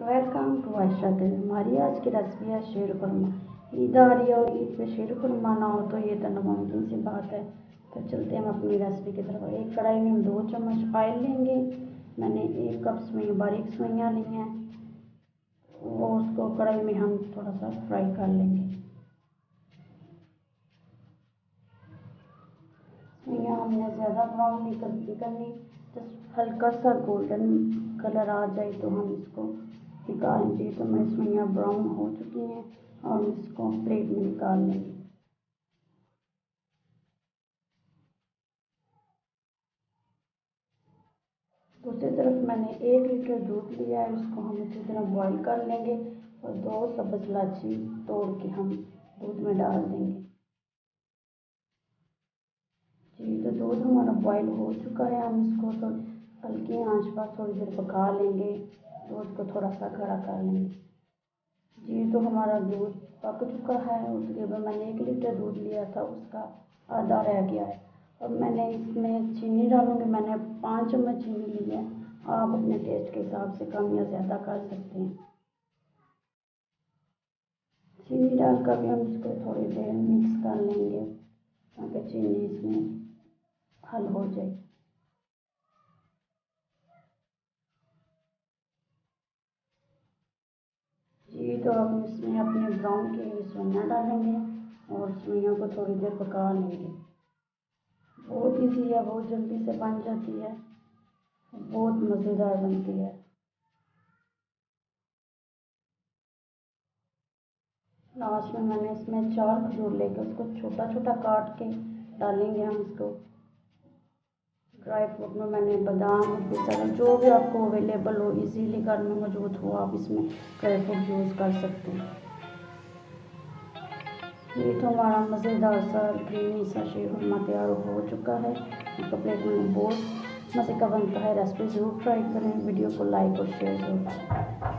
Welcome to Ayesha kitchen. हमारी आज की रेसिपी है शीर खुरमा। ईद आ रही है और ईद पे शीर खुरमा ना हो तो ये तो नामुमकिन सी बात है। तो चलते हैं हम अपनी रेसिपी की तरफ। एक कढ़ाई में हम 2 चम्मच ऑयल लेंगे। मैंने 1 कप सेवइयाँ बारीक सेवइयाँ ली हैं, वो उसको कढ़ाई में हम थोड़ा सा फ्राई कर लेंगे। सेवइयाँ हमने ज़्यादा ब्राउन नहीं करनी, जस्ट हल्का सा गोल्डन कलर आ जाए तो हम इसको निकाल लीजिए। तो मेरी सेवइयाँ ब्राउन हो चुकी हैं और इसको प्लेट में निकाल लेंगे। दूसरी तरफ मैंने 1 लीटर दूध लिया है, उसको हम अच्छी तरह बॉईल कर लेंगे और 2 सब्ज़ इलायची तोड़ के हम दूध में डाल देंगे। जी, तो दूध हमारा बॉईल हो चुका है। हम इसको तो हल्की आंच पर थोड़ी देर पका लेंगे, दूध को थोड़ा सा गाढ़ा कर लेंगे। जी, तो हमारा दूध पक चुका है। उसके बाद मैंने 1 लीटर दूध लिया था, उसका आधा रह गया है। अब मैंने इसमें चीनी डालूँगी। मैंने 5 चम्मच चीनी ली है, आप अपने टेस्ट के हिसाब से कम या ज़्यादा कर सकते हैं। चीनी डालकर भी हम इसको थोड़ी देर मिक्स कर लेंगे ताकि चीनी इसमें हल हो जाए। जी, तो हम इसमें अपने ब्राउन की हुई सेवइयाँ डालेंगे और सेवइयों को थोड़ी देर पका लेंगे। बहुत ईजी है, बहुत जल्दी से बन जाती है, बहुत मज़ेदार बनती है। लास्ट में मैंने इसमें 4 खजूर लेकर उसको छोटा छोटा काट के डालेंगे हम इसको। ड्राई फ्रूट में मैंने बादाम, पिस्ता, जो भी आपको अवेलेबल हो, इजीली घर में मौजूद हो, आप इसमें ड्राई फ्रूट यूज़ कर सकते हैं। ये तो हमारा मज़ेदार सा क्रीमी सा शीर खुरमा तैयार हो चुका है। इसका प्लेट में बहुत मज़े का बनता है। रेसिपी ज़रूर ट्राई करें। वीडियो को लाइक और शेयर ज़रूर करें।